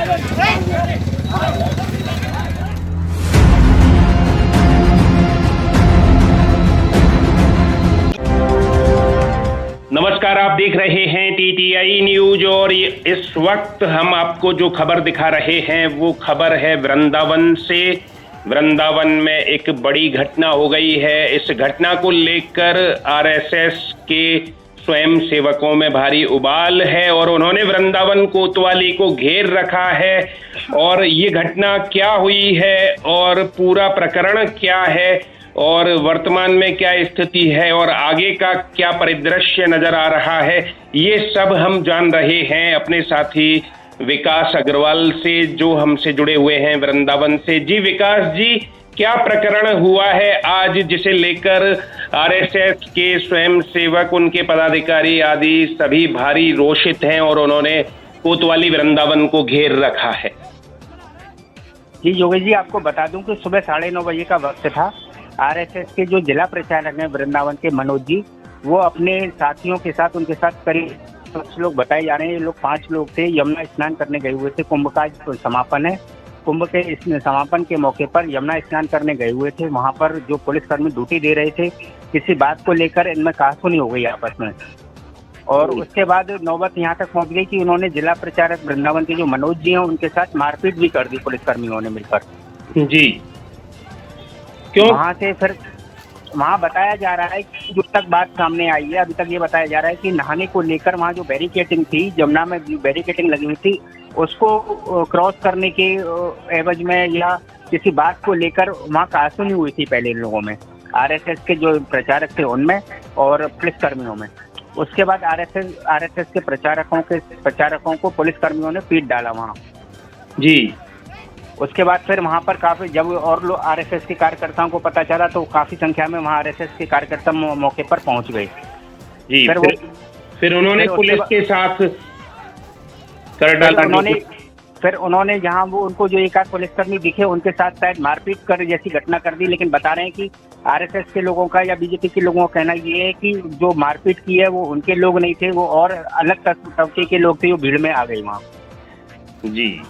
नमस्कार, आप देख रहे हैं टीटीआई न्यूज और इस वक्त हम आपको जो खबर दिखा रहे हैं वो खबर है वृंदावन से। वृंदावन में एक बड़ी घटना हो गई है। इस घटना को लेकर आरएसएस के स्वयं सेवकों में भारी उबाल है और उन्होंने वृंदावन कोतवाली को घेर रखा है। और ये घटना क्या हुई है और पूरा प्रकरण क्या है और वर्तमान में क्या स्थिति है और आगे का क्या परिदृश्य नजर आ रहा है, ये सब हम जान रहे हैं अपने साथी विकास अग्रवाल से जो हमसे जुड़े हुए हैं वृंदावन से। जी विकास जी, क्या प्रकरण हुआ है आज जिसे लेकर आरएसएस के स्वयं सेवक, उनके पदाधिकारी आदि सभी भारी रोषित हैं और उन्होंने कोतवाली वृंदावन को घेर रखा है? जी योगेश जी, आपको बता दूं कि सुबह 9:30 बजे का वक्त था। आरएसएस के जो जिला प्रचारक हैं वृंदावन के मनोज जी, वो अपने साथियों के साथ, उनके साथ करीब 5 लोग बताए जा रहे हैं। ये लोग 5 लोग थे, यमुना स्नान करने गए हुए थे। कुंभ का समापन है। कुंभ के इस समापन के मौके पर यमुना स्नान करने गए हुए थे। वहां पर जो पुलिसकर्मी ड्यूटी दे रहे थे, किसी बात को लेकर इनमें कहासुनी हो गई आपस में और उसके बाद नौबत यहाँ तक पहुंच गई कि उन्होंने जिला प्रचारक वृंदावन के जो मनोज जी हैं उनके साथ मारपीट भी कर दी पुलिसकर्मियों ने मिलकर। जी, क्यों? वहाँ से फिर वहाँ बताया जा रहा है कि जो तक बात सामने आई है, अभी तक ये बताया जा रहा है कि नहाने को लेकर वहाँ जो बैरिकेटिंग थी, जमुना में बैरिकेटिंग लगी हुई थी, उसको क्रॉस करने के एवज में या किसी बात को लेकर वहाँ कहासुनी हुई थी पहले इन लोगों में, आरएसएस के जो प्रचारक थे उनमें और पुलिसकर्मियों में। उसके बाद आरएसएस के प्रचारकों को पुलिसकर्मियों ने पीट डाला वहाँ। जी, उसके बाद फिर वहाँ पर काफी, जब और लोग आरएसएस के कार्यकर्ताओं को पता चला तो काफी संख्या में वहाँ आरएसएस के कार्यकर्ता मौके पर पहुँच गए। जी, फिर उन्होंने पुलिस के साथ कर डाला। फिर उन्होंने जहाँ वो उनको जो एक आध पुलिसकर्मी दिखे उनके साथ शायद मारपीट कर जैसी घटना कर दी। लेकिन बता रहे हैं कि आरएसएस के लोगों का या बीजेपी के लोगों का कहना ये है कि जो मारपीट की है वो उनके लोग नहीं थे, वो और अलग तबके के लोग थे, वो भीड़ में आ गए वहाँ। जी,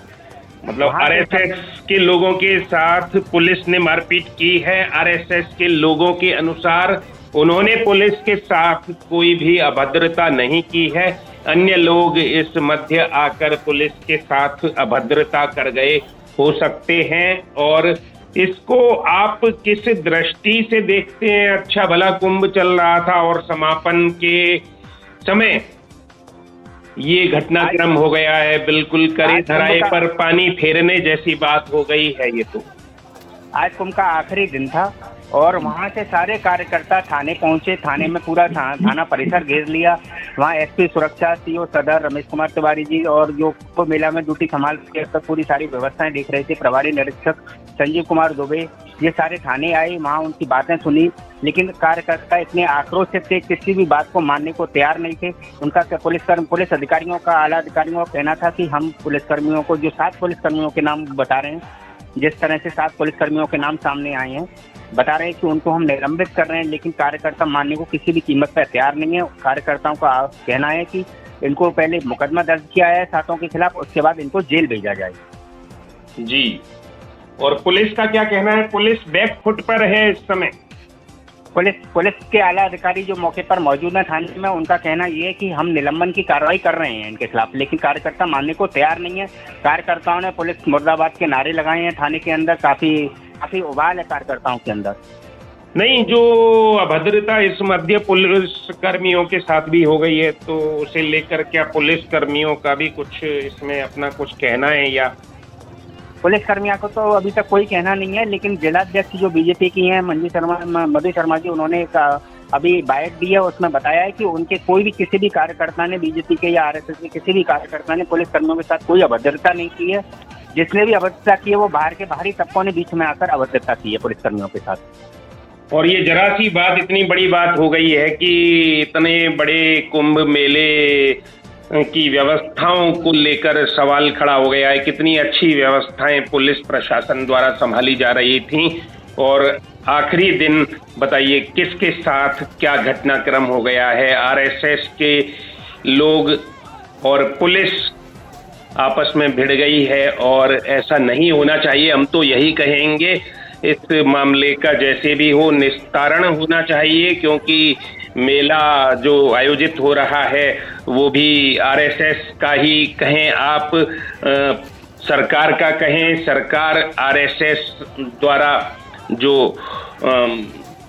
मतलब आरएसएस के लोगों के साथ पुलिस ने मारपीट की है। आरएसएस के लोगों के अनुसार उन्होंने पुलिस के साथ कोई भी अभद्रता नहीं की है। अन्य लोग इस मध्य आकर पुलिस के साथ अभद्रता कर गए हो सकते हैं। और इसको आप किस दृष्टि से देखते हैं? अच्छा भला कुंभ चल रहा था और समापन के समय ये घटनाक्रम हो गया है, बिल्कुल करे धराए पर पानी फेरने जैसी बात हो गई है। ये तो आज कुंभ का आखिरी दिन था और वहाँ से सारे कार्यकर्ता थाने पहुंचे। थाने में पूरा थाना परिसर घेर लिया। वहाँ एसपी सुरक्षा, सीओ सदर रमेश कुमार तिवारी जी और जो कुंभ मेला में ड्यूटी संभाल के पूरी सारी व्यवस्थाएं देख रहे थे, प्रभारी निरीक्षक संजीव कुमार दुबे, ये सारे थाने आए, वहाँ उनकी बातें सुनी। लेकिन कार्यकर्ता इतने आक्रोशित थे, किसी भी बात को मानने को तैयार नहीं थे। उनका पुलिस अधिकारियों का, आला अधिकारियों का कहना था कि हम पुलिसकर्मियों को, जो 7 पुलिसकर्मियों के नाम बता रहे हैं, जिस तरह से 7 पुलिसकर्मियों के नाम सामने आए हैं, बता रहे हैं कि उनको हम निलंबित कर रहे हैं। लेकिन कार्यकर्ता मानने को किसी भी कीमत पर तैयार नहीं है। कार्यकर्ताओं का कहना है कि इनको पहले मुकदमा दर्ज किया है 7 के खिलाफ, उसके बाद इनको जेल भेजा जाए। जी, और पुलिस का क्या कहना है? पुलिस बैक फुट पर है इस समय। पुलिस के आला अधिकारी जो मौके पर मौजूद है थाने में, उनका कहना ये है कि हम निलंबन की कार्रवाई कर रहे हैं इनके खिलाफ, लेकिन कार्यकर्ता मानने को तैयार नहीं है। कार्यकर्ताओं ने पुलिस मुर्दाबाद के नारे लगाए हैं थाने के अंदर। काफी उबाल है कार्यकर्ताओं के अंदर। नहीं, जो अभद्रता इस मध्य पुलिस कर्मियों के साथ भी हो गई है, तो उसे लेकर क्या पुलिस कर्मियों का भी कुछ इसमें अपना कुछ कहना है? या पुलिस कर्मियों को तो अभी तक कोई कहना नहीं है, लेकिन जिलाध्यक्ष जो बीजेपी की हैं मधु शर्मा जी, उन्होंने अभी बाइट दी है, उसमें बताया है कि उनके कोई भी किसी भी कार्यकर्ता ने, बीजेपी के या आरएसएस के किसी भी कार्यकर्ता ने पुलिस कर्मियों के साथ कोई अभद्रता नहीं की है। जिसने भी अभद्रता की है वो बाहरी तबकों ने बीच में आकर अभद्रता की है पुलिसकर्मियों के साथ। और ये जरा सी बात इतनी बड़ी बात हो गई है कि इतने बड़े कुंभ मेले की व्यवस्थाओं को लेकर सवाल खड़ा हो गया है। कितनी अच्छी व्यवस्थाएं पुलिस प्रशासन द्वारा संभाली जा रही थी और आखिरी दिन बताइए किसके साथ क्या घटनाक्रम हो गया है। आरएसएस के लोग और पुलिस आपस में भिड़ गई है और ऐसा नहीं होना चाहिए। हम तो यही कहेंगे इस मामले का जैसे भी हो निस्तारण होना चाहिए, क्योंकि मेला जो आयोजित हो रहा है वो भी आरएसएस का ही कहें आप, सरकार का कहें, सरकार आरएसएस द्वारा जो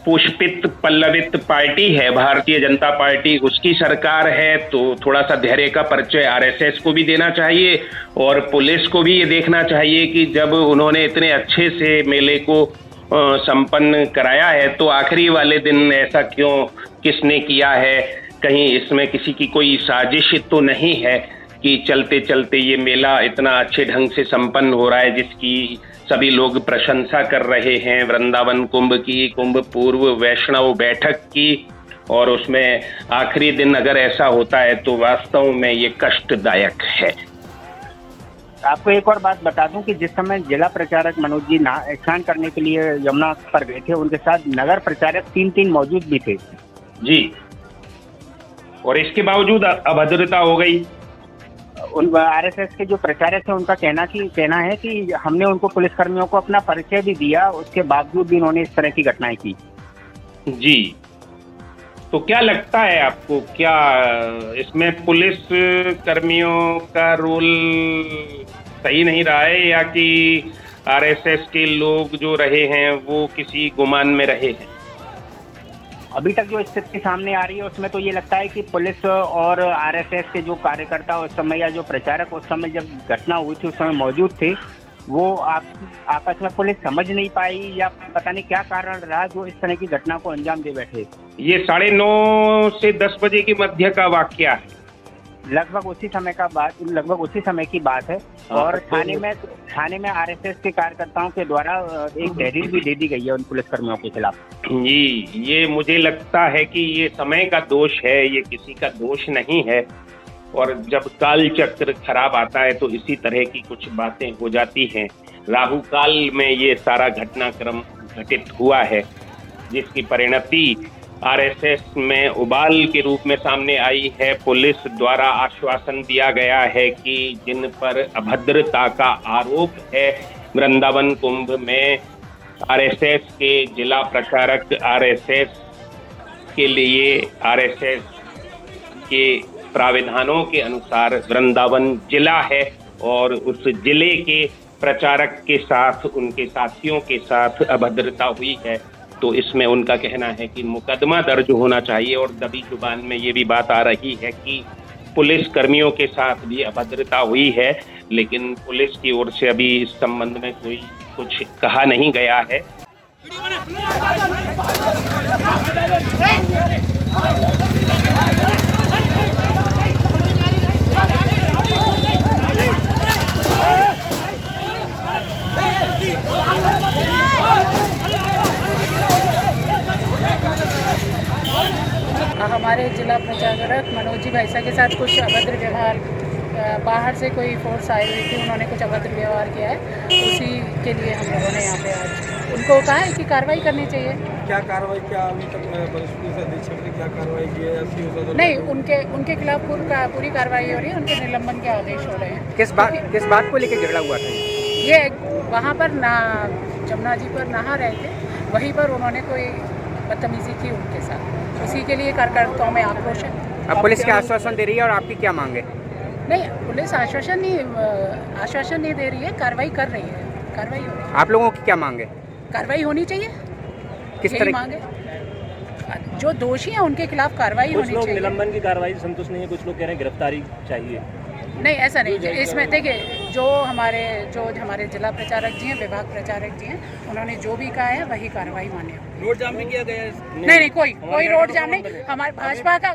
पुष्पित पल्लवित पार्टी है भारतीय जनता पार्टी, उसकी सरकार है। तो थोड़ा सा धैर्य का परिचय आरएसएस को भी देना चाहिए और पुलिस को भी ये देखना चाहिए कि जब उन्होंने इतने अच्छे से मेले को संपन्न कराया है तो आखिरी वाले दिन ऐसा क्यों, किसने किया है? कहीं इसमें किसी की कोई साजिश तो नहीं है कि चलते चलते ये मेला इतना अच्छे ढंग से संपन्न हो रहा है जिसकी सभी लोग प्रशंसा कर रहे हैं, वृंदावन कुंभ की, कुंभ पूर्व वैष्णव बैठक की, और उसमें आखिरी दिन अगर ऐसा होता है तो वास्तव में ये कष्टदायक है। आपको एक और बात बता दूं कि जिस समय जिला प्रचारक मनोज जी स्नान करने के लिए यमुना पर गए थे, उनके साथ नगर प्रचारक 3 मौजूद भी थे जी, और इसके बावजूद अभद्रता हो गई। उन आरएसएस के जो प्रचारक है उनका कहना है कि हमने उनको पुलिसकर्मियों को अपना परिचय भी दिया, उसके बावजूद भी उन्होंने इस तरह की घटनाएं की। जी, तो क्या लगता है आपको, क्या इसमें पुलिस कर्मियों का रोल सही नहीं रहा है या कि आरएसएस के लोग जो रहे हैं वो किसी गुमान में रहे हैं? अभी तक जो स्थिति सामने आ रही है उसमें तो ये लगता है कि पुलिस और आरएसएस के जो कार्यकर्ता उस समय या जो प्रचारक उस समय जब घटना हुई थी उस समय मौजूद थे, वो आपस में पुलिस समझ नहीं पाई या पता नहीं क्या कारण रहा जो इस तरह की घटना को अंजाम दे बैठे। ये 9:30 से 10 बजे के मध्य का वाकया है, लगभग उसी समय की बात है। और थाने में आरएसएस के कार्यकर्ताओं के द्वारा एक तहरीर भी दे दी गई है उन पुलिसकर्मियों के खिलाफ। जी, ये मुझे लगता है कि ये समय का दोष है, ये किसी का दोष नहीं है। और जब काल चक्र खराब आता है तो इसी तरह की कुछ बातें हो जाती हैं। राहु काल में ये सारा घटनाक्रम घटित हुआ है, जिसकी परिणति आरएसएस में उबाल के रूप में सामने आई है। पुलिस द्वारा आश्वासन दिया गया है कि जिन पर अभद्रता का आरोप है वृंदावन कुंभ में, आरएसएस के जिला प्रचारक आरएसएस के लिए आरएसएस के प्राविधानों के अनुसार वृंदावन जिला है और उस जिले के प्रचारक के साथ, उनके साथियों के साथ अभद्रता हुई है। तो इसमें उनका कहना है कि मुकदमा दर्ज होना चाहिए। और दबी जुबान में ये भी बात आ रही है कि पुलिस कर्मियों के साथ भी अभद्रता हुई है, लेकिन पुलिस की ओर से अभी इस संबंध में कोई कुछ कहा नहीं गया है। हमारे जिला प्रचारक मनोज जी भाईसा के साथ कुछ अभद्र व्यवहार, बाहर से कोई फोर्स आई हुई थी, उन्होंने कुछ अभद्र व्यवहार किया है, उसी के लिए हम लोगों ने यहाँ पे आज उनको कहा है कि कार्रवाई करनी चाहिए। क्या कार्रवाई, क्या अभी तक पुलिस अधीक्षक ने क्या कार्रवाई की है? नहीं, उनके खिलाफ पूरी कार्रवाई हो रही है, उनके निलंबन के आदेश हो रहे हैं। किस बात को लेकर झगड़ा हुआ था? ये वहाँ पर जमुना जी पर नहा रहे थे, वहीं पर उन्होंने कोई बदतमीजी की उनके साथ, उसी के लिए कार्यकर्ताओं में आक्रोश है। अब पुलिस क्या आश्वासन दे रही है और आपकी क्या मांग है? नहीं, पुलिस आश्वासन नहीं दे रही है, कार्रवाई कर रही है, कार्रवाई हो रही है। आप लोगों की क्या मांग है? कार्रवाई होनी चाहिए। किस तरह मांग है? जो दोषी हैं उनके खिलाफ कार्रवाई होनी चाहिए। निलंबन की कार्रवाई संतुष्ट नहीं है, कुछ लोग कह रहे हैं गिरफ्तारी चाहिए। नहीं, ऐसा नहीं। इसमें देखिए, जो हमारे जिला प्रचारक जी हैं, विभाग प्रचारक जी हैं, उन्होंने जो भी कहा है वही कार्रवाई मान्य होगी। रोड जाम नहीं किया गया है? नहीं, कोई रोड जाम नहीं। हमारे भाजपा का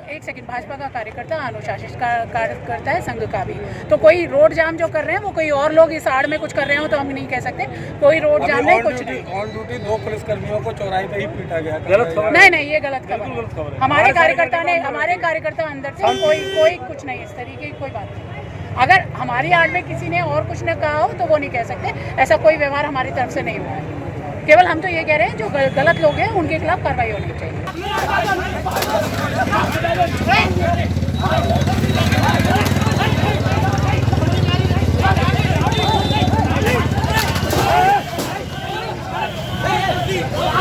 कार्यकर्ता अनुशासित कार्यकर्ता है, संघ का भी। तो कोई रोड जाम जो कर रहे हैं वो कोई और लोग इस आड़ में कुछ कर रहे हो तो हम नहीं कह सकते। कोई रोड जाम नहीं, कुछ नहीं। ऑन ड्यूटी 2 पुलिसकर्मियों को चौराहे पे ही पीटा गया। नहीं, ये गलत खबर है। हमारे कार्यकर्ता अंदर थे, कोई कुछ नहीं, इस तरीके की कोई बात नहीं। अगर हमारी आड़ में किसी ने और कुछ न कहा हो तो वो नहीं कह सकते। ऐसा कोई व्यवहार हमारी तरफ से नहीं हुआ है। केवल हम तो ये कह रहे हैं जो गलत लोग हैं उनके खिलाफ कार्रवाई होनी चाहिए। है